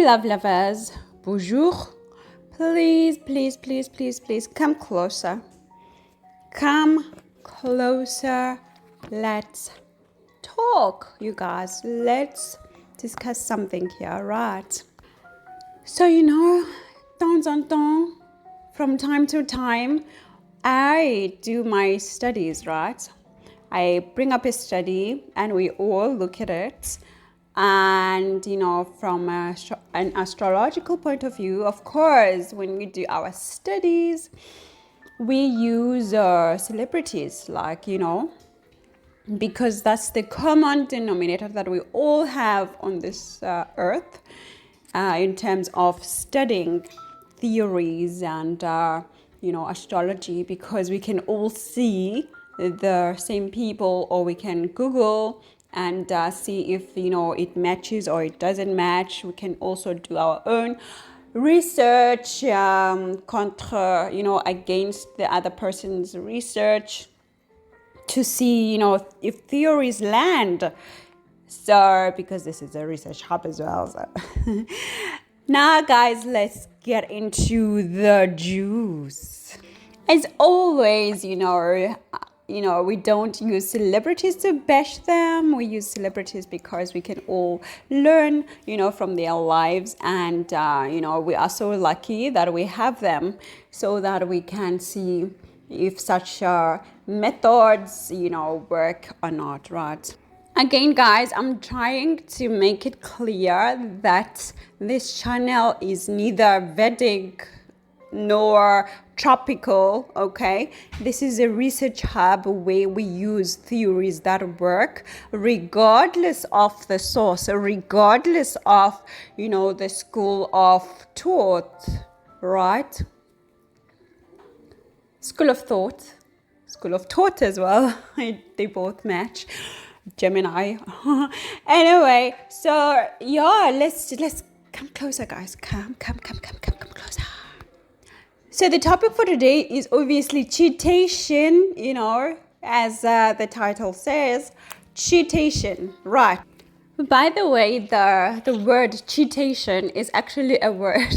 love lovers, bonjour. Please, please, please, please, please come closer. Come closer. Let's talk, you guys. Let's discuss something here, right? So, temps en temps, from time to time, I do my studies, right? I bring up a study and we all look at it. And, from an astrological point of view, of course, when we do our studies, we use celebrities, because that's the common denominator that we all have on this earth in terms of studying theories and, astrology, because we can all see the same people, or we can Google and see if, it matches or it doesn't match. We can also do our own research against the other person's research to see, if theories land. So, because this is a research hub as well. So. Now, guys, let's get into the juice. As always, we don't use celebrities to bash them. We use celebrities because we can all learn, from their lives. And, we are so lucky that we have them so that we can see if such methods, work or not, right? Again, guys, I'm trying to make it clear that this channel is neither Vedic nor tropical, okay? This is a research hub where we use theories that work regardless of the source, regardless of, the school of thought, right? School of thought as well. They both match. Gemini. Anyway, so yeah, let's come closer, guys. Come closer. So the topic for today is obviously cheatation, as the title says, cheatation, right? By the way, the word cheatation is actually a word.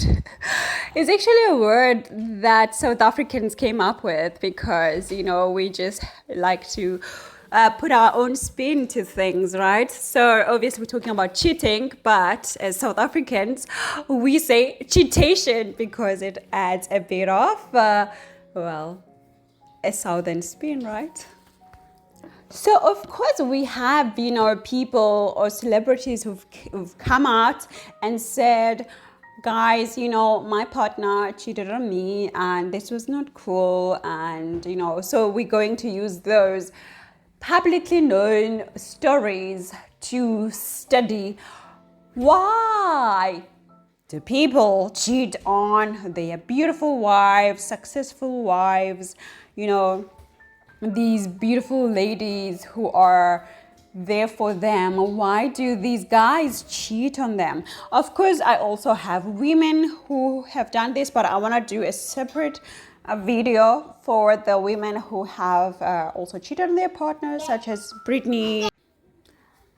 It's actually a word that South Africans came up with because, we just like to put our own spin to things, right? So obviously we're talking about cheating, but as South Africans, we say cheatation because it adds a bit of, a southern spin, right? So of course we have, people or celebrities who've come out and said, guys, my partner cheated on me and this was not cool. And, so we're going to use those publicly known stories to study why do people cheat on their beautiful wives, successful wives, these beautiful ladies who are there for them. Why do these guys cheat on them? Of course, I also have women who have done this, but I want to do a separate video for the women who have also cheated on their partners, such as Britney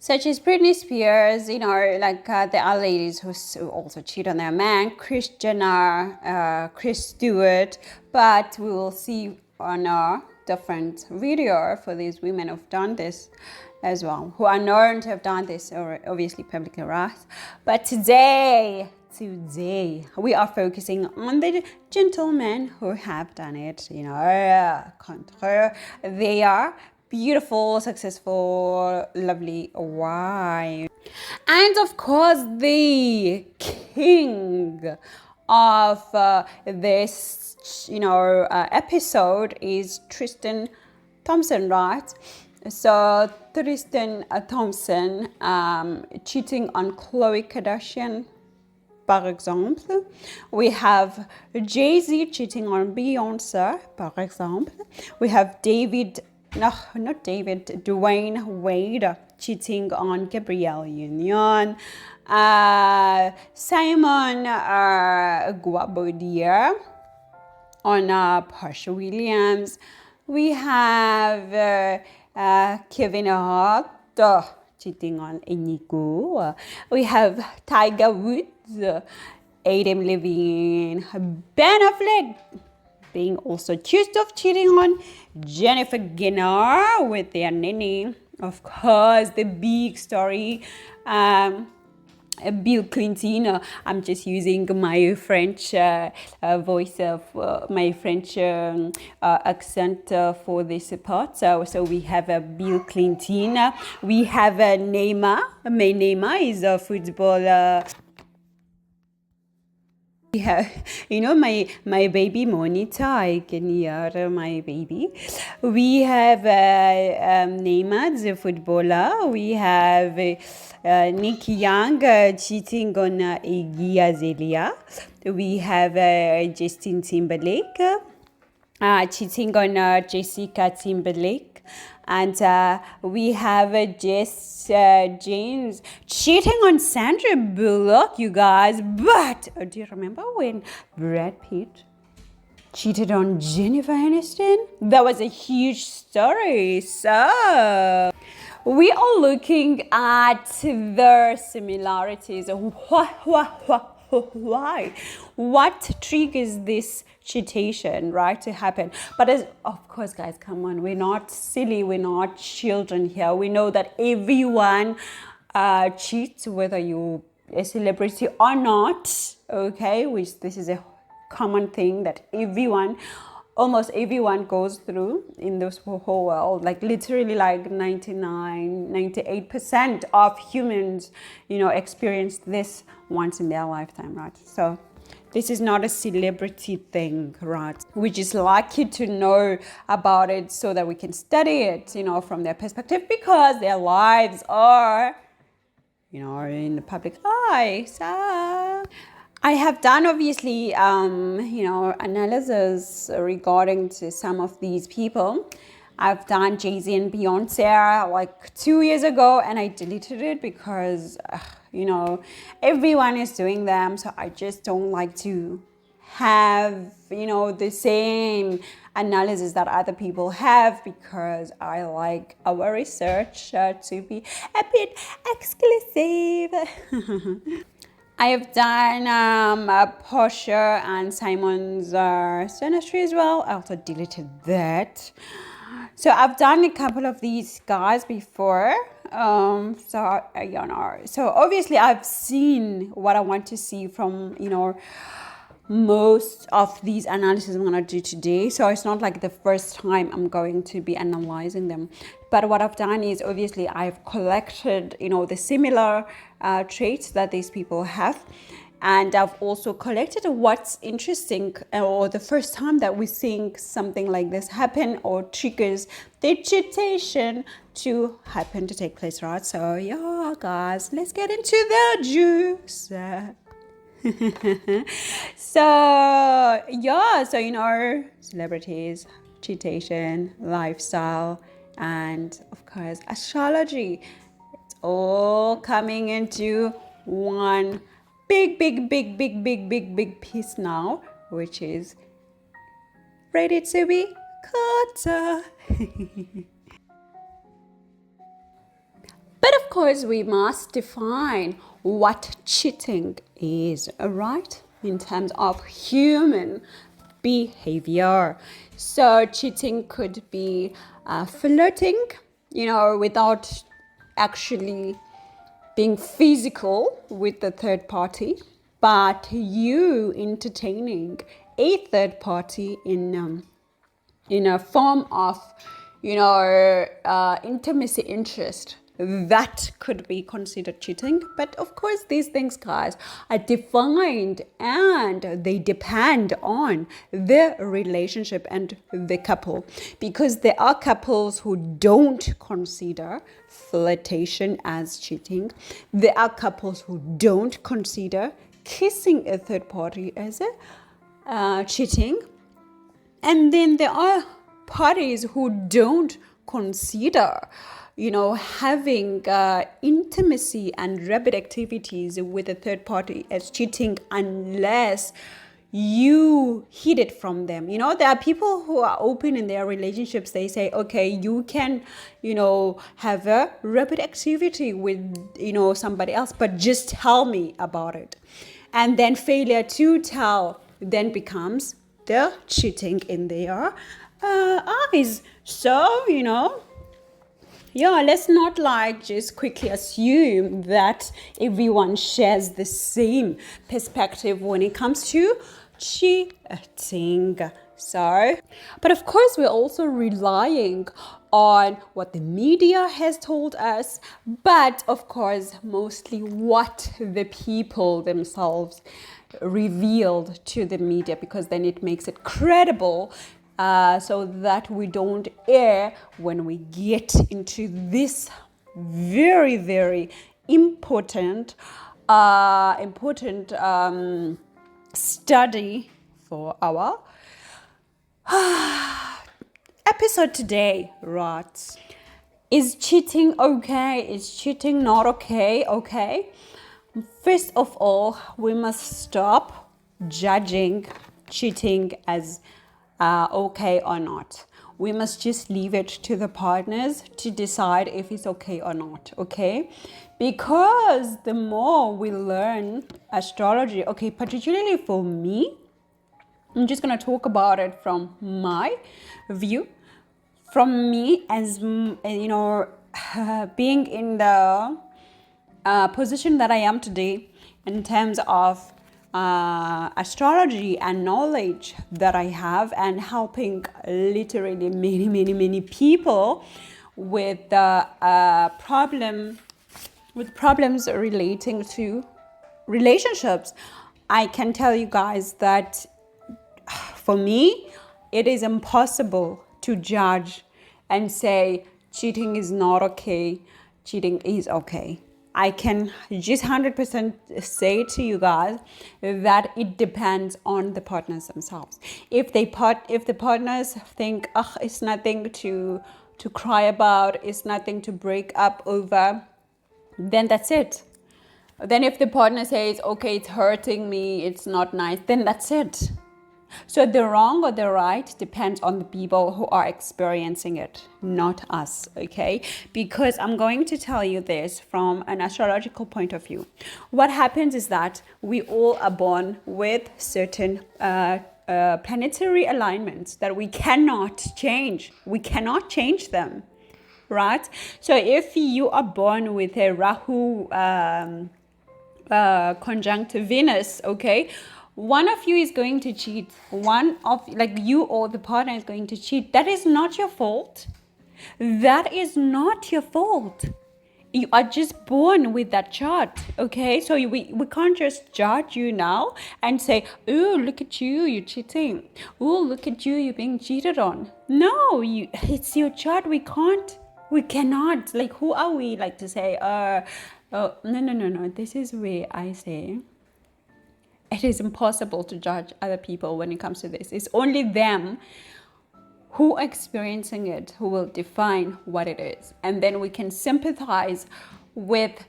Spears, there are ladies who also cheat on their man, Kris Jenner, Chris Stewart, but we will see on a different video for these women who've done this as well, who are known to have done this, or obviously publicly, right? But today we are focusing on the gentlemen who have done it, contre their beautiful, successful, lovely wife. And of course, the king of this, episode is Tristan Thompson, right? So Tristan Thompson cheating on Khloe Kardashian, par exemple. We have Jay-Z cheating on Beyonce, par exemple. We have Dwayne Wade cheating on Gabrielle Union. Simon Guabaudier on Porsha Williams. We have Kevin Hart cheating on Inigo. We have Tiger Woods, Adam Levine, Ben Affleck being also accused of cheating on Jennifer Garner with their nanny. Of course, the big story. Bill Clinton. I'm just using my French voice of my French accent for this part. So we have Bill Clinton. We have Neymar. My Neymar is a football. Yeah, my baby monitor. I can hear my baby. We have Neymar, the footballer. We have Nick Young cheating on Iggy Azalea. We have Justin Timberlake cheating on Jessica Timberlake. And we have Jess James cheating on Sandra Bullock, you guys. But do you remember when Brad Pitt cheated on Jennifer Aniston? That was a huge story. So we are looking at the similarities. Why? What triggers this cheatation, right, to happen? But of course, guys, come on. We're not silly. We're not children here. We know that everyone cheats, whether you're a celebrity or not, okay? This is a common thing that almost everyone goes through in this whole world. Like literally like 98% of humans, experience this once in their lifetime, right? So this is not a celebrity thing, right? We just like you to know about it so that we can study it, from their perspective, because their lives are, in the public eye. So I have done obviously, analysis regarding to some of these people. I've done Jay-Z and Beyonce like 2 years ago, and I deleted it because, everyone is doing them. So I just don't like to have, the same analysis that other people have, because I like our research to be a bit exclusive. I have done Portia and Simon's Synastry as well. I also deleted that. So I've done a couple of these guys before. So obviously I've seen what I want to see from, most of these analyses I'm going to do today. So it's not like the first time I'm going to be analyzing them. But what I've done is obviously I've collected, the similar traits that these people have. And I've also collected what's interesting, or the first time that we think something like this happen or triggers the cheatation to take place, right? So yeah, guys, let's get into the juice. So celebrities, cheatation, lifestyle, and of course astrology. It's all coming into one big piece now, which is ready to be cut. But of course, we must define what cheating is, right? In terms of human behavior. So cheating could be flirting, without actually being physical with the third party, but you entertaining a third party in a form of, intimacy interest. That could be considered cheating. But of course, these things, guys, are defined and they depend on the relationship and the couple. Because there are couples who don't consider flirtation as cheating. There are couples who don't consider kissing a third party as cheating. And then there are parties who don't consider having intimacy and rapid activities with a third party as cheating, unless you hid it from them. There are people who are open in their relationships. They say, okay, you can, have a rapid activity with, somebody else, but just tell me about it. And then failure to tell then becomes the cheating in their eyes. So, let's not just quickly assume that everyone shares the same perspective when it comes to cheating. So, but of course, we're also relying on what the media has told us, but of course, mostly what the people themselves revealed to the media, because then it makes it credible. So that we don't err when we get into this very, very important study for our episode today, right? Is cheating okay? Is cheating not okay? Okay. First of all, we must stop judging cheating as okay or not. We must just leave it to the partners to decide if it's okay or not, okay? Because the more we learn astrology, okay, particularly for me, I'm just going to talk about it from my view. From me as, being in the position that I am today in terms of astrology and knowledge that I have, and helping literally many people with problems relating to relationships. I can tell you guys that for me, it is impossible to judge and say cheating is not okay, cheating is okay. I can just 100% say to you guys that it depends on the partners themselves. If the partners think, it's nothing to cry about, it's nothing to break up over, then that's it. Then if the partner says, okay, it's hurting me, it's not nice, then that's it. So the wrong or the right depends on the people who are experiencing it, not us, okay? Because I'm going to tell you this from an astrological point of view. What happens is that we all are born with certain planetary alignments that we cannot change. We cannot change them, right? So if you are born with a Rahu conjunct Venus, okay, one of you is going to cheat. One of you or the partner is going to cheat. That is not your fault. That is not your fault. You are just born with that chart, okay? So we can't just judge you now and say, oh, look at you, you're cheating. Oh, look at you, you're being cheated on. No, it's your chart. We cannot. Who are we to say, oh, no. This is where I say it is impossible to judge other people when it comes to this. It's only them who are experiencing it who will define what it is. And then we can sympathize with,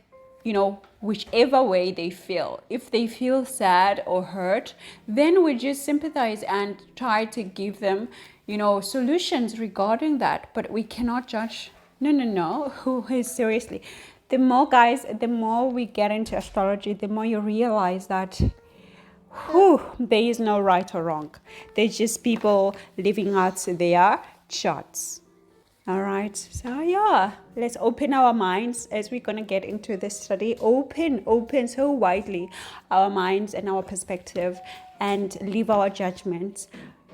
whichever way they feel. If they feel sad or hurt, then we just sympathize and try to give them, solutions regarding that. But we cannot judge. No. Who is seriously? The more we get into astrology, the more you realize that there is no right or wrong. There's just people living out their charts. All right. So let's open our minds as we're going to get into this study. Open so widely our minds and our perspective, and leave our judgments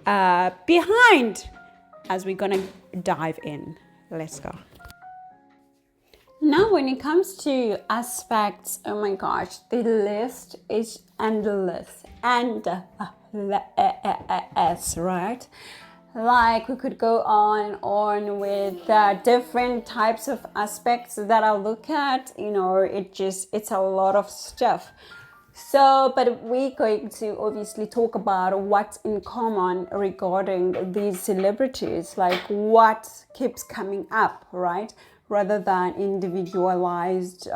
behind as we're going to dive in. Let's go. Now, when it comes to aspects, oh my gosh, the list is endless. Endless, right? We could go on with different types of aspects that I'll look at. It's a lot of stuff. So, but we're going to obviously talk about what's in common regarding these celebrities, what keeps coming up, right? Rather than individualized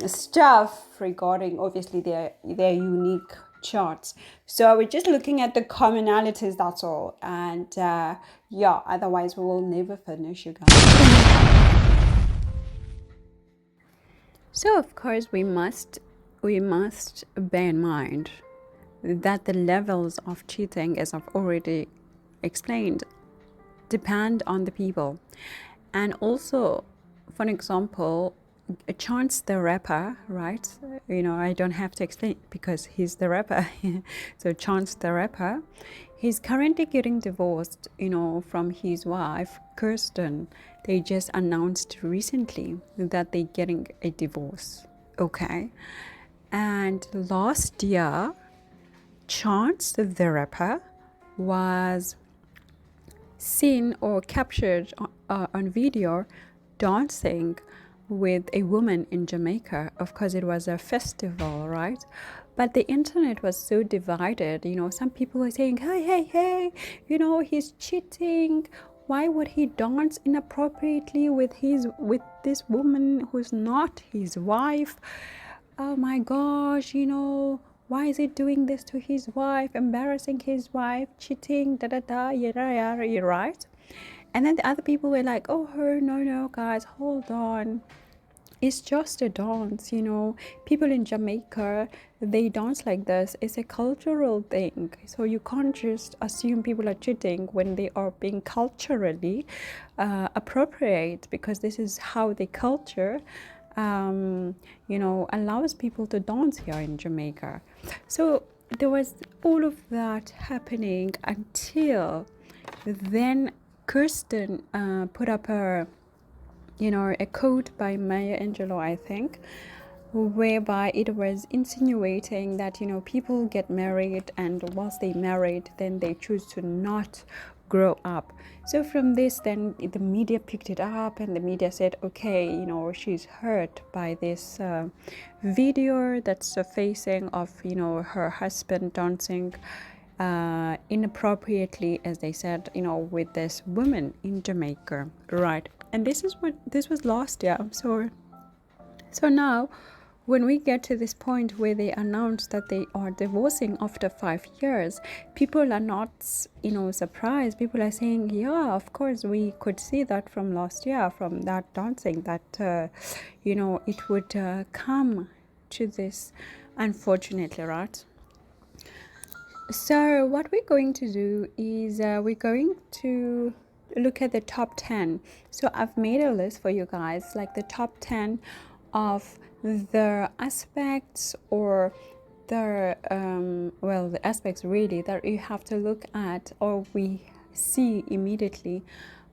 stuff regarding obviously their unique charts. So we're just looking at the commonalities, that's all. And yeah, otherwise we will never finish, you guys. So of course we must bear in mind that the levels of cheating, as I've already explained, depend on the people. And also, for an example, Chance the Rapper, right? I don't have to explain because he's the rapper. So Chance the Rapper, he's currently getting divorced, from his wife, Kirsten. They just announced recently that they're getting a divorce. Okay. And last year, Chance the Rapper was seen or captured on video dancing with a woman in Jamaica. Of course, it was a festival, right? But the internet was so divided. Some people were saying, hey, he's cheating. Why would he dance inappropriately with this woman who's not his wife? Oh my gosh, why is he doing this to his wife, embarrassing his wife, cheating, you're right? And then the other people were like, oh, no, guys, hold on. It's just a dance, People in Jamaica, they dance like this. It's a cultural thing. So you can't just assume people are cheating when they are being culturally appropriate, because this is how the culture allows people to dance here in Jamaica. So there was all of that happening until then Kirsten put up a quote by Maya Angelou, I think, whereby it was insinuating that people get married, and whilst they married, then they choose to not grow up. So from this, then the media picked it up, and the media said, okay, she's hurt by this video that's surfacing of her husband dancing inappropriately, as they said, with this woman in Jamaica, right? And this was last year. So now, when we get to this point where they announce that they are divorcing after 5 years, people are not, surprised. People are saying, yeah, of course, we could see that from last year, from that dancing, that, it would come to this, unfortunately, right? So what we're going to do is we're going to look at the top 10. So I've made a list for you guys, like the top 10 of the aspects, or the the aspects really that you have to look at, or we see immediately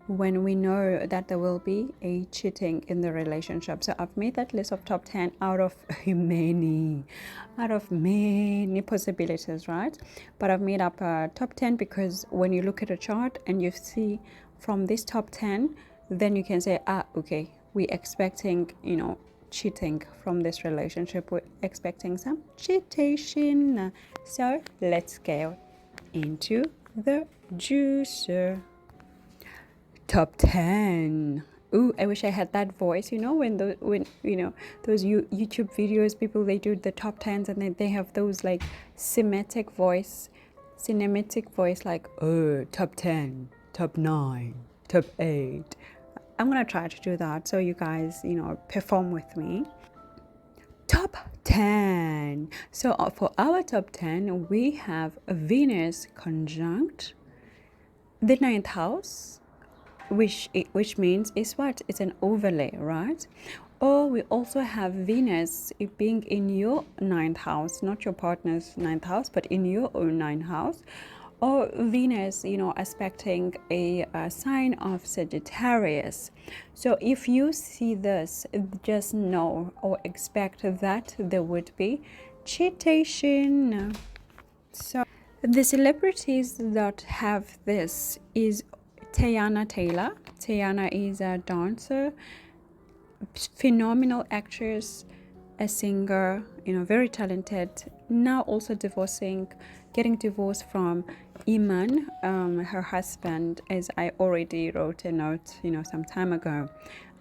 when we know that there will be a cheating in the relationship. So I've made that list of top 10 out of many possibilities, right? But I've made up a top 10 because when you look at a chart and you see from this top 10, then you can say, okay, we're expecting, cheating from this relationship. We're expecting some cheatation. So let's go into the juicer. Top 10. Ooh, I wish I had that voice, when those YouTube videos, people, they do the top 10s, and then they have those like cinematic voice, like, oh, top 10, top 9, top 8. I'm gonna try to do that, so you guys, perform with me. Top 10. So for our top 10, we have Venus conjunct the 9th house, which means it's an overlay, right? Or we also have Venus being in your 9th house, not your partner's 9th house, but in your own 9th house. Or Venus, aspecting a sign of Sagittarius. So if you see this, just know or expect that there would be cheatation. So the celebrities that have this is Teyana Taylor. Teyana is a dancer, phenomenal actress, a singer, very talented. Now also getting divorced from Iman, her husband, as I already wrote a note, some time ago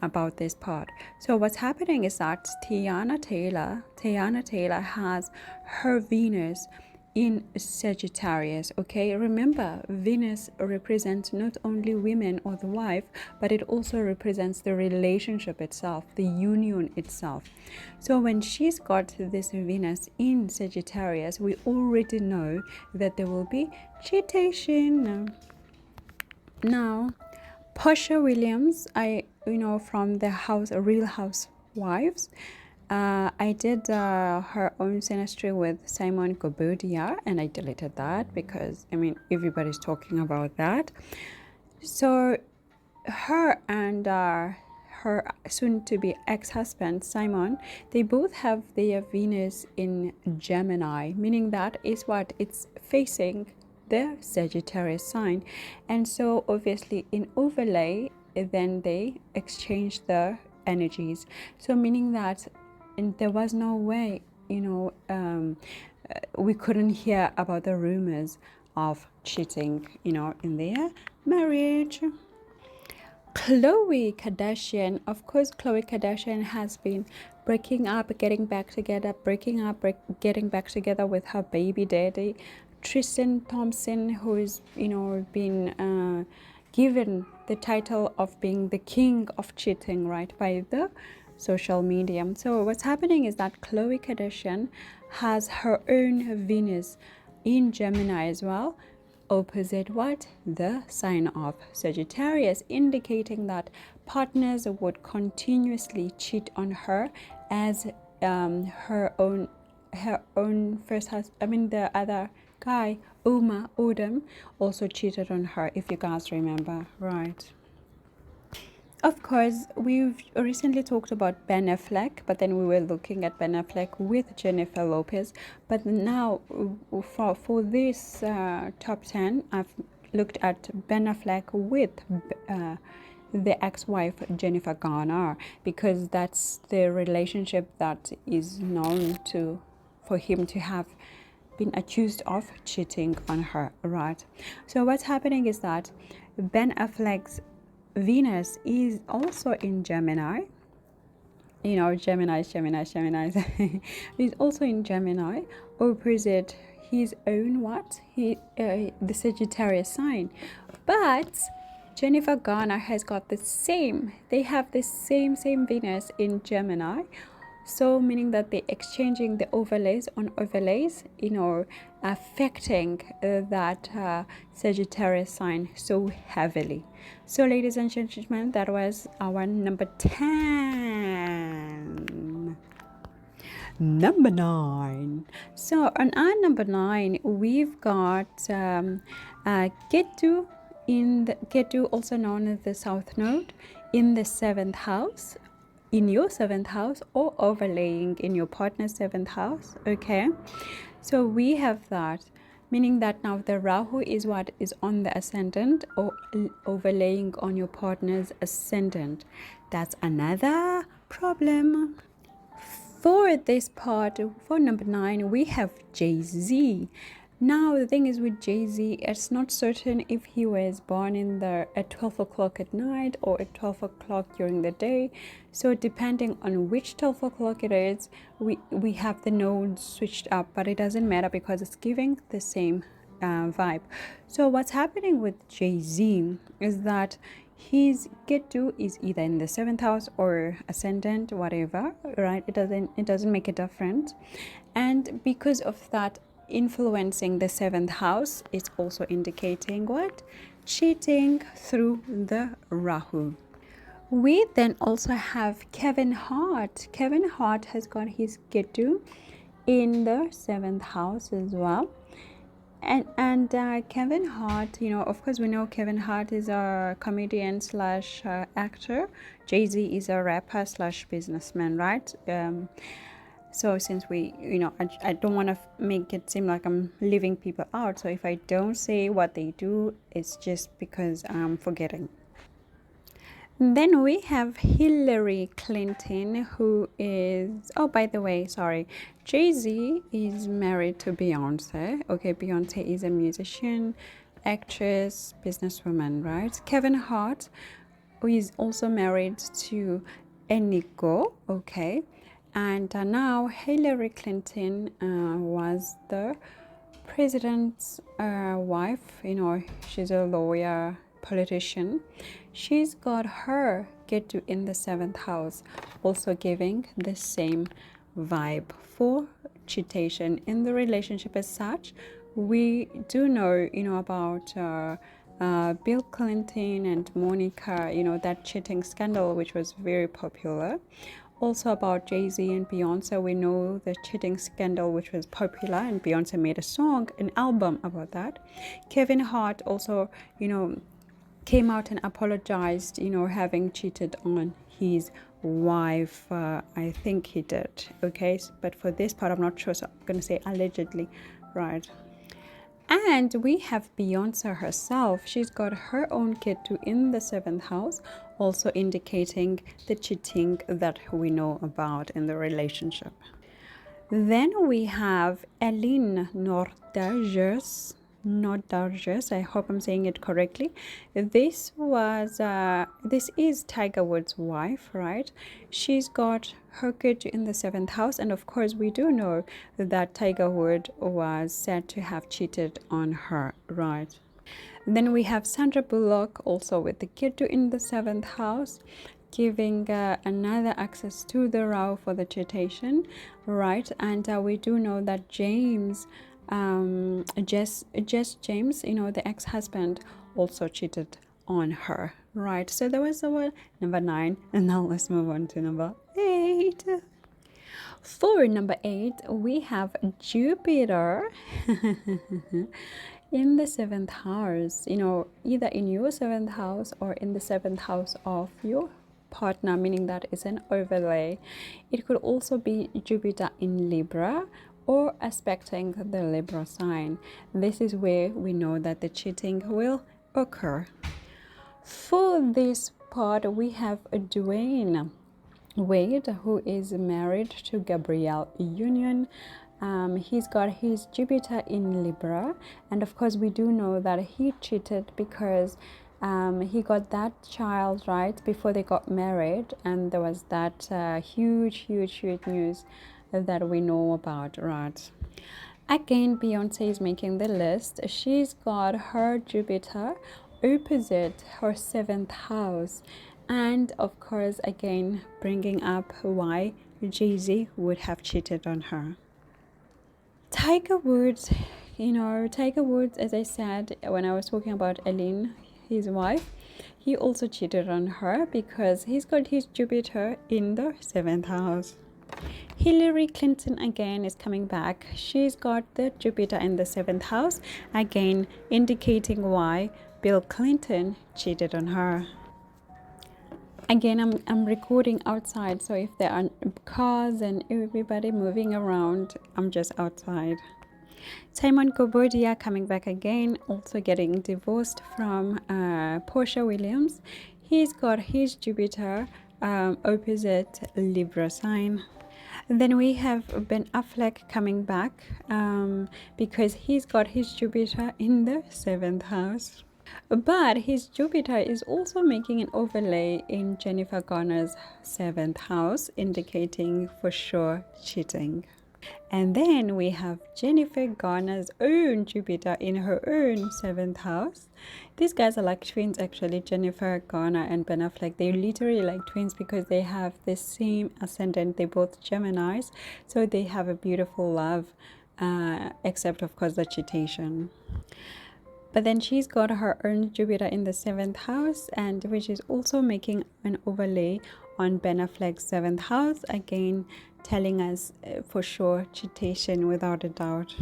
about this part. So what's happening is that Teyana Taylor has her Venus in Sagittarius. Okay, remember, Venus represents not only women or the wife, but it also represents the relationship itself, the union itself. So when she's got this Venus in Sagittarius, we already know that there will be cheatation. Now, Portia Williams, from the Real Housewives, I did her own Synastry with Simon Gobudia, and I deleted that because, everybody's talking about that. So, her and her soon-to-be ex-husband, Simon, they both have their Venus in Gemini, meaning that is what it's facing the Sagittarius sign. And so obviously in overlay, then they exchange the energies. So meaning that there was no way, we couldn't hear about the rumors of cheating, in their marriage. Khloe Kardashian, of course, Khloe Kardashian has been breaking up, getting back together, getting back together with her baby daddy, Tristan Thompson, who's, been given the title of being the king of cheating, right, by the social media. So what's happening is that Khloe Kardashian has her own Venus in Gemini as well, opposite what? The sign of Sagittarius, indicating that partners would continuously cheat on her as her own first husband, the other guy, Odom, also cheated on her, if you guys remember, right? Of course, we've recently talked about Ben Affleck, but then we were looking at Ben Affleck with Jennifer Lopez. But now, for this top 10, I've looked at Ben Affleck with the ex-wife Jennifer Garner, because that's the relationship that is known for him to have been accused of cheating on her, right? So what's happening is that Ben Affleck's Venus is also in Gemini. Gemini. He's also in Gemini, opposite his own the Sagittarius sign. But Jennifer Garner has got they have the same Venus in Gemini. So meaning that they're exchanging the overlays on overlays, affecting that Sagittarius sign so heavily. So ladies and gentlemen, that was our number 10. Number 9. So on our number 9, we've got Ketu, also known as the South Node, in the 7th house, in your 7th house, or overlaying in your partner's 7th house. Okay, so we have that, meaning that now the Rahu is what is on the ascendant, or overlaying on your partner's ascendant. That's another problem. For this part, for number 9, we have Jay-Z. Now the thing is with Jay-Z, it's not certain if he was born at 12 o'clock at night or at 12 o'clock during the day. So depending on which 12 o'clock it is, we have the nodes switched up, but it doesn't matter because it's giving the same vibe. So what's happening with Jay-Z is that his Ketu is either in the 7th house or ascendant, whatever, right? It doesn't make a difference. And because of that influencing the 7th house, it's also indicating what? Cheating through the Rahu. We then also have Kevin Hart. Kevin Hart has got his Ketu in the 7th house as well. And Kevin Hart, of course we know Kevin Hart is a comedian slash actor. Jay-Z is a rapper slash businessman, right? So since I don't want to make it seem like I'm leaving people out. So if I don't say what they do, it's just because I'm forgetting. Then we have Hillary Clinton, who is, by the way, sorry, Jay-Z is married to Beyonce. Okay, Beyonce is a musician, actress, businesswoman, right? Kevin Hart, who is also married to Eniko, okay? And now Hillary Clinton was the president's wife, she's a lawyer, politician. She's got her Ketu in the 7th house, also giving the same vibe for cheatation in the relationship as such. We do know, about Bill Clinton and Monica, that cheating scandal, which was very popular. Also about Jay-Z and Beyonce, we know the cheating scandal, which was popular, and Beyonce made a song, an album about that. Kevin Hart also, came out and apologized, having cheated on his wife. I think he did, okay? But for this part, I'm not sure, so I'm going to say allegedly, right? And we have Beyonce herself. She's got her own Ketu in the 7th house, also indicating the cheating that we know about in the relationship. Then we have Eline Nordages. I hope I'm saying it correctly. This is Tiger Woods' wife, right? She's got her Ketu in the 7th house, and of course we do know that Tiger Woods was said to have cheated on her, right? Then we have Sandra Bullock also with the Ketu in the 7th house, giving another access to the row for the cheatation, right? And we do know that James, Jess James, the ex-husband, also cheated on her, right? So that was our number 9, and now let's move on to number 8. For number 8, we have Jupiter in the 7th house, either in your 7th house or in the 7th house of your partner, meaning that is an overlay. It could also be Jupiter in Libra or aspecting the Libra sign. This is where we know that the cheating will occur. For this part, we have Dwayne Wade, who is married to Gabrielle Union. He's got his Jupiter in Libra, and of course we do know that he cheated because he got that child right before they got married, and there was that huge news that we know about, right? Again, Beyonce is making the list. She's got her Jupiter opposite her 7th house, and of course again bringing up why Jay-Z would have cheated on her. Tiger Woods, as I said when I was talking about Eline, his wife, he also cheated on her because he's got his Jupiter in the 7th house. Hillary Clinton again is coming back. She's got the Jupiter in the 7th house, again indicating why Bill Clinton cheated on her. Again, I'm recording outside, so if there are cars and everybody moving around, I'm just outside. Simon Kobodia coming back again, also getting divorced from Portia Williams. He's got his Jupiter opposite Libra sign. Then we have Ben Affleck coming back because he's got his Jupiter in the 7th house. But his Jupiter is also making an overlay in Jennifer Garner's 7th house, indicating for sure cheating. And then we have Jennifer Garner's own Jupiter in her own 7th house. These guys are like twins actually, Jennifer Garner and Ben Affleck. They're literally like twins because they have the same ascendant. They're both Geminis, so they have a beautiful love, except of course the cheatation. But then she's got her own Jupiter in the 7th house, and which is also making an overlay on Ben Affleck's 7th house, again telling us for sure cheatation without a doubt.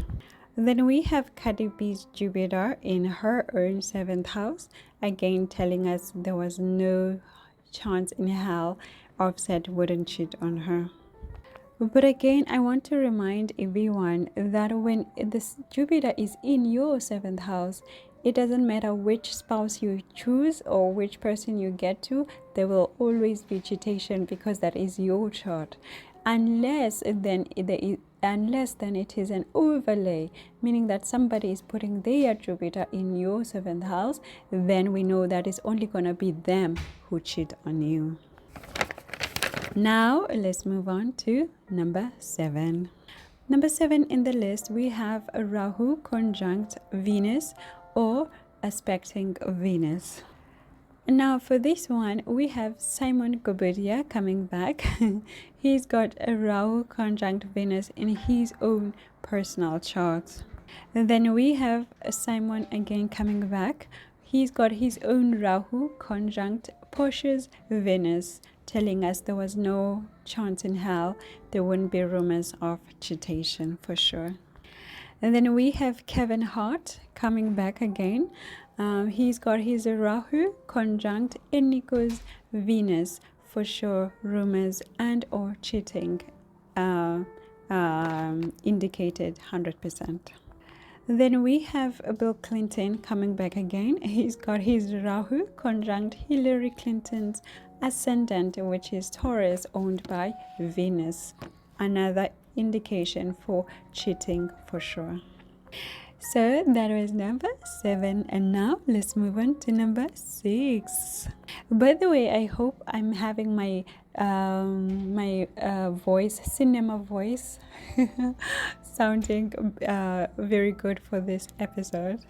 Then we have Cardi B's Jupiter in her own 7th house, again telling us there was no chance in hell Offset wouldn't cheat on her. But again, I want to remind everyone that when this Jupiter is in your 7th house, it doesn't matter which spouse you choose or which person you get to, there will always be cheatation because that is your chart. Unless then it is an overlay, meaning that somebody is putting their Jupiter in your 7th house, then we know that it's only going to be them who cheat on you. Now let's move on to number 7. Number 7 in the list, we have Rahu conjunct Venus or aspecting Venus. Now for this one, we have Simon Gobudia coming back. He's got a Rahu conjunct Venus in his own personal chart. And then we have Simon again coming back. He's got his own Rahu conjunct Portia's Venus, telling us there was no chance in hell there wouldn't be rumors of cheatation for sure. And then we have Kevin Hart coming back again. He's got his Rahu conjunct Eniko's Venus, for sure rumors and or cheating indicated 100%. Then we have Bill Clinton coming back again. He's got his Rahu conjunct Hillary Clinton's ascendant, which is Taurus, owned by Venus. Another indication for cheating for sure. So that was number 7, and now let's move on to number 6. By the way, I hope I'm having my voice, cinema voice, sounding very good for this episode.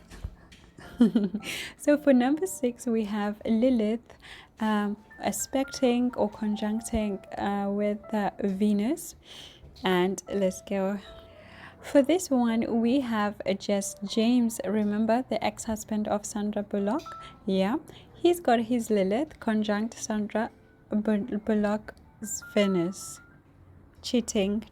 So for number 6, we have Lilith aspecting or conjuncting with Venus, and let's go. For this one, we have Jess James. Remember the ex-husband of Sandra Bullock? Yeah, he's got his Lilith conjunct Sandra Bullock's Venus. Cheating.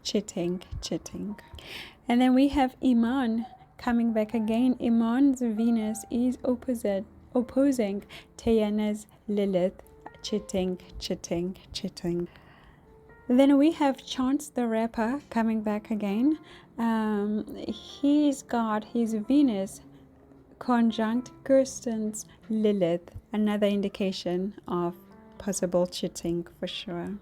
And then we have Iman coming back again. Iman's Venus is opposing Tayana's Lilith. Cheating. Then we have Chance the Rapper coming back again. He's got his Venus conjunct Kirsten's Lilith, another indication of possible cheating for sure.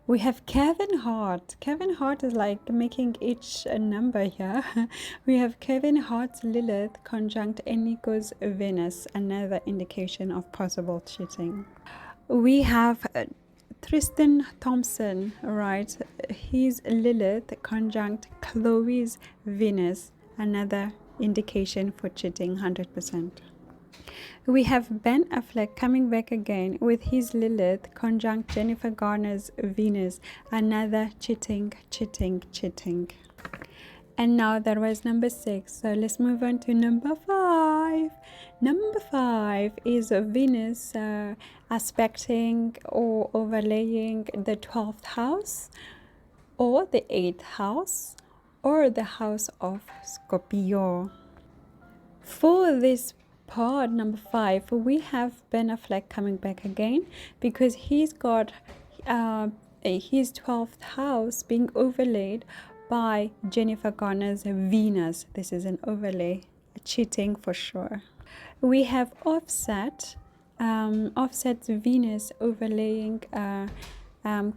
We have Kevin Hart. Kevin Hart is like making each a number here. We have Kevin Hart's Lilith conjunct Eniko's Venus, another indication of possible cheating. We have Tristan Thompson, right? His Lilith conjunct Chloe's Venus, another indication for cheating 100%. We have Ben Affleck coming back again with his Lilith conjunct Jennifer Garner's Venus, another cheating. And now that was number 6, so let's move on to number 5. Number 5 is Venus aspecting or overlaying the 12th house or the 8th house or the house of Scorpio. For this part, number 5, we have Ben Affleck coming back again because he's got his 12th house being overlaid by Jennifer Garner's Venus. This is an overlay, cheating for sure. We have Offset's Venus overlaying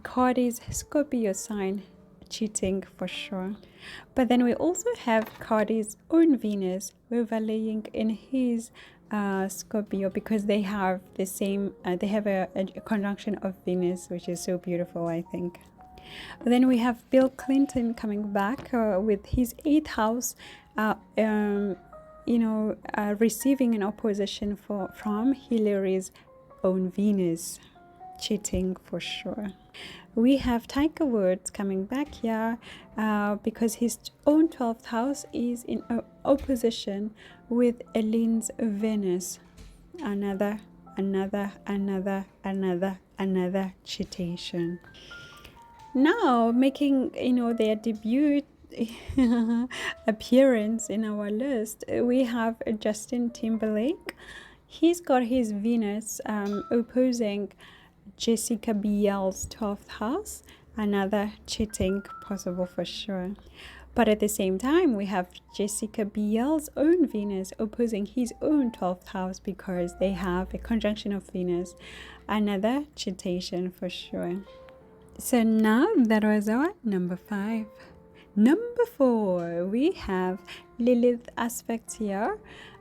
Cardi's Scorpio sign, cheating for sure. But then we also have Cardi's own Venus overlaying in his Scorpio because they have the same, they have a conjunction of Venus, which is so beautiful, I think. Then we have Bill Clinton coming back with his 8th house, receiving an opposition from Hillary's own Venus, cheating for sure. We have Tiger Woods coming back here because his own 12th house is in opposition with Elaine's Venus, another cheatation. Now making their debut appearance in our list, we have Justin Timberlake. He's got his Venus opposing Jessica Biel's 12th house, another cheating possible for sure. But at the same time, we have Jessica Biel's own Venus opposing his own 12th house because they have a conjunction of Venus, another cheatation for sure. So now that was our number 5. Number 4, we have Lilith aspects here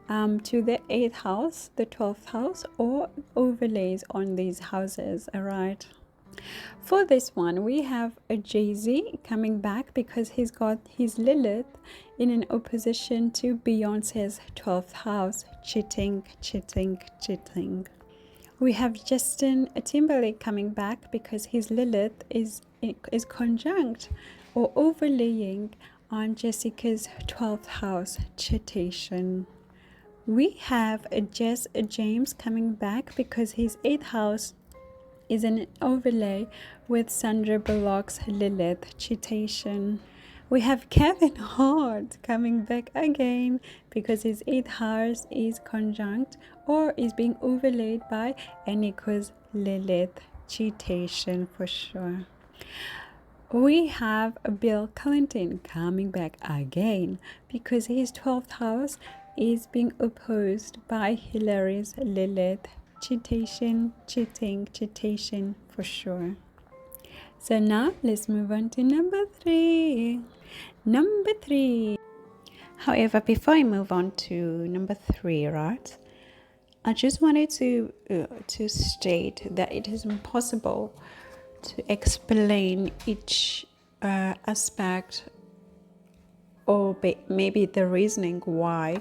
to the 8th house, the 12th house, or overlays on these houses, all right? For this one, we have a Jay-Z coming back because he's got his Lilith in an opposition to Beyonce's 12th house. Cheating, cheating, cheating. We have Justin Timberlake coming back because his Lilith is conjunct or overlaying on Jessica's 12th house. Cheatation. We have Jess James coming back because his 8th house is an overlay with Sandra Bullock's Lilith. Cheatation. We have Kevin Hart coming back again because his 8th house is conjunct or is being overlaid by Eniko's Lilith. Cheatation for sure. We have Bill Clinton coming back again because his 12th house is being opposed by Hillary's Lilith. Cheatation, cheating, cheatation for sure. So now let's move on to number 3. Number 3. However, before I move on to number 3, right, I just wanted to state that it is impossible to explain each aspect or maybe the reasoning why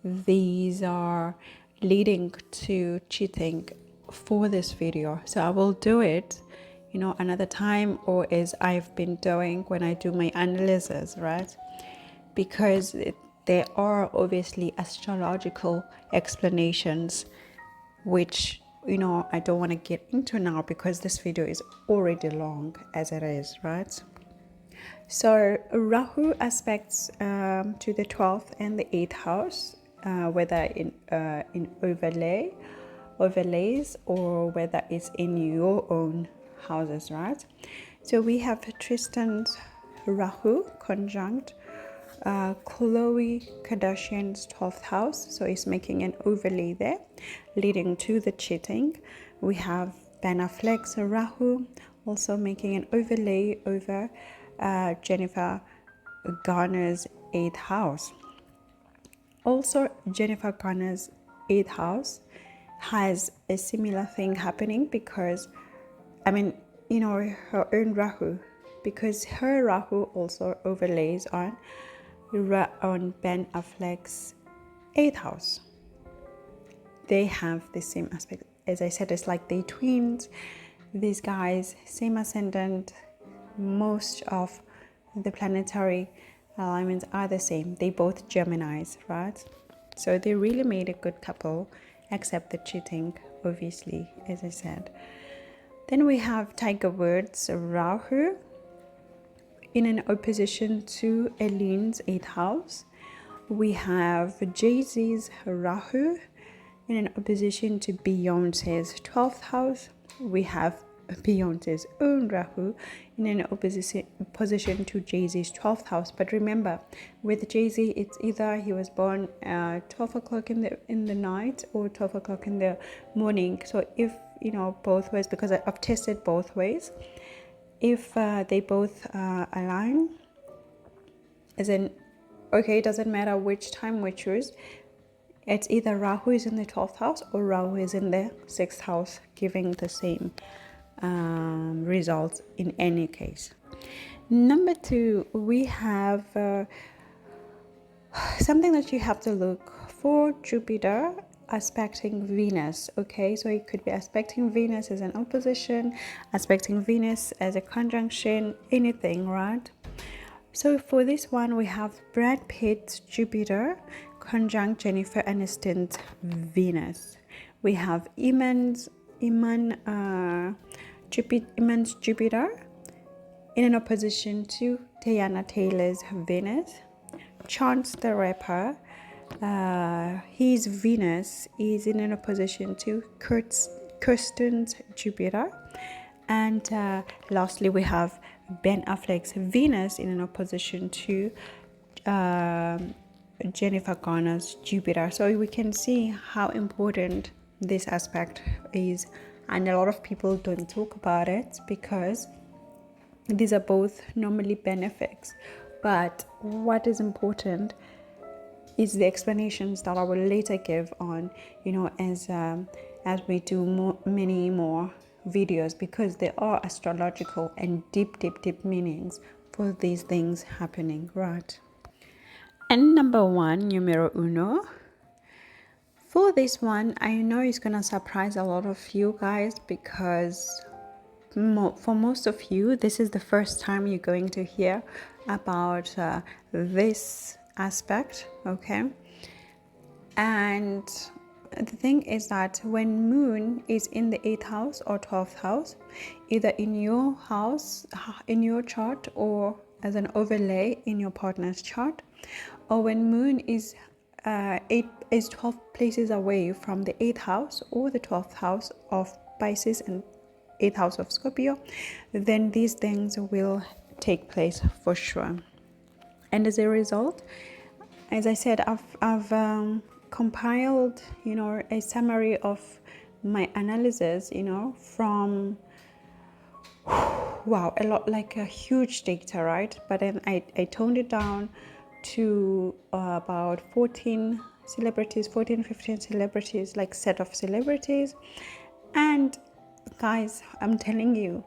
these are leading to cheating for this video. So I will do it, another time, or as I've been doing when I do my analysis, right? Because there are obviously astrological explanations, which I don't want to get into now because this video is already long as it is, right? So Rahu aspects to the 12th and the 8th house, whether in overlays or whether it's in your own houses, right? So we have Tristan's Rahu conjunct Khloe Kardashian's 12th house, so it's making an overlay there, leading to the cheating. We have Ben Affleck's Rahu also making an overlay over Jennifer Garner's 8th house. Also, Jennifer Garner's 8th house has a similar thing happening because, her own Rahu, because her Rahu also overlays on Ben Affleck's 8th house. They have the same aspect. As I said, it's like they twins. These guys, same ascendant. Most of the planetary alignments are the same. They both Geminis, right? So they really made a good couple, except the cheating, obviously, as I said. Then we have Tiger Woods' Rahu in an opposition to Eline's 8th house. We have Jay-Z's Rahu in an opposition to Beyonce's 12th house. We have Beyonce's own Rahu in an opposition to Jay-Z's 12th house. But remember, with Jay-Z, it's either he was born 12 o'clock in the night or 12 o'clock in the morning. So if, both ways, because I've tested both ways, if they both align, as in, okay, it doesn't matter which time we choose, it's either Rahu is in the 12th house or Rahu is in the 6th house, giving the same results in any case. Number 2, we have something that you have to look for: Jupiter aspecting Venus. Okay, so it could be aspecting Venus as an opposition, aspecting Venus as a conjunction, anything, right? So for this one, we have Brad Pitt's Jupiter conjunct Jennifer Aniston's Venus. We have Iman's Jupiter in an opposition to Teyana Taylor's Venus. Chance the Rapper, his Venus is in an opposition to Kirsten's Jupiter. And lastly, we have Ben Affleck's Venus in an opposition to Jennifer Garner's Jupiter. So we can see how important this aspect is, and a lot of people don't talk about it because these are both normally benefics. But what is important is the explanations that I will later give on, as we do many more videos because there are astrological and deep meanings for these things happening, right? And number one, numero uno. For this one, I know it's gonna surprise a lot of you guys because for most of you, this is the first time you're going to hear about this aspect, okay? And the thing is that when moon is in the 8th house or 12th house, either in your house, in your chart, or as an overlay in your partner's chart, or when moon is 12 places away from the 8th house or the 12th house of Pisces and 8th house of Scorpio, then these things will take place for sure. And as a result, as I said, I've compiled, a summary of my analysis, from wow, a lot, like a huge data, right? But then I toned it down to about 14 celebrities, 15 celebrities, like set of celebrities. And guys, I'm telling you,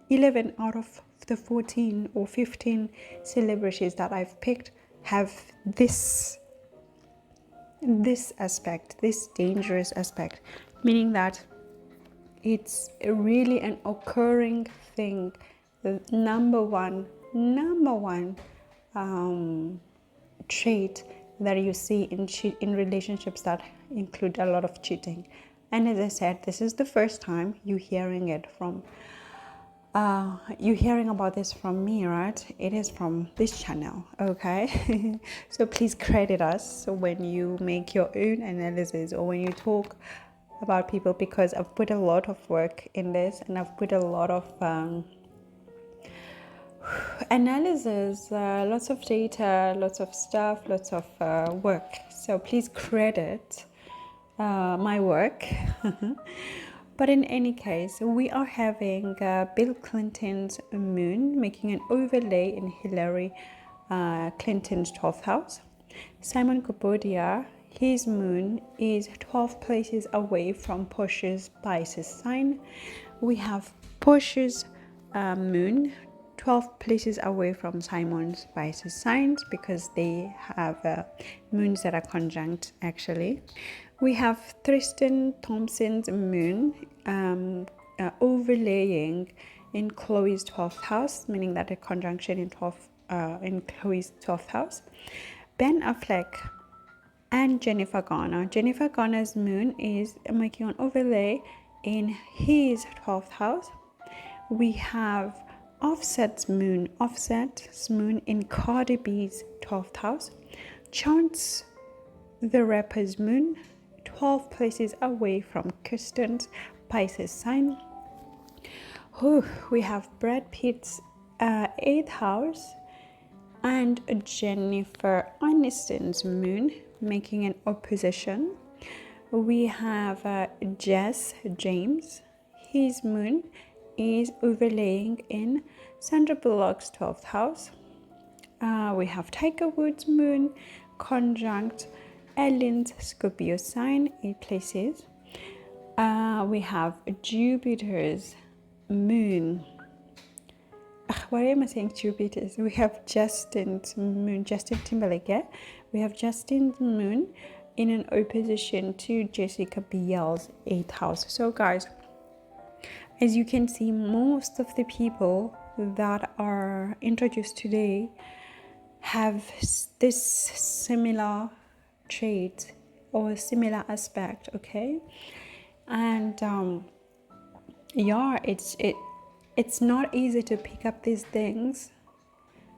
11 out of the 14 or 15 celebrities that I've picked have this aspect, this dangerous aspect, meaning that it's really an occurring thing. The number one trait that you see in relationships that include a lot of cheating. And as I said, this is the first time you're hearing it from you're hearing about this from me, right? It is from this channel, okay? So please credit us when you make your own analysis or when you talk about people, because I've put a lot of work in this and I've put a lot of analysis, lots of data, lots of stuff, lots of work. So please credit my work. But in any case, we are having Bill Clinton's moon making an overlay in Hillary Clinton's 12th house. Simon Kabodia, his moon is 12 places away from Porsche's Pisces sign. We have Porsche's moon 12 places away from Simon's Pisces signs because they have moons that are conjunct actually. We have Tristan Thompson's moon overlaying in Chloe's 12th house, meaning that a conjunction in Chloe's 12th house. Ben Affleck and Jennifer Garner. Jennifer Garner's moon is making an overlay in his 12th house. We have Offset's moon in Cardi B's 12th house. Chance the Rapper's moon 12 places away from Kirsten's Pisces sign. We have Brad Pitt's 8th house and Jennifer Aniston's moon making an opposition. We have Jess James. His moon is overlaying in Sandra Bullock's 12th house. We have Tiger Woods' moon conjunct Ellen's Scorpio sign, 8 places. We have Jupiter's moon. Why am I saying Jupiter's? We have Justin's moon, Justin Timberlake, yeah? We have Justin's moon in an opposition to Jessica Biel's 8th house. So guys, as you can see, most of the people that are introduced today have this similar trait or similar aspect, okay? And it's not easy to pick up these things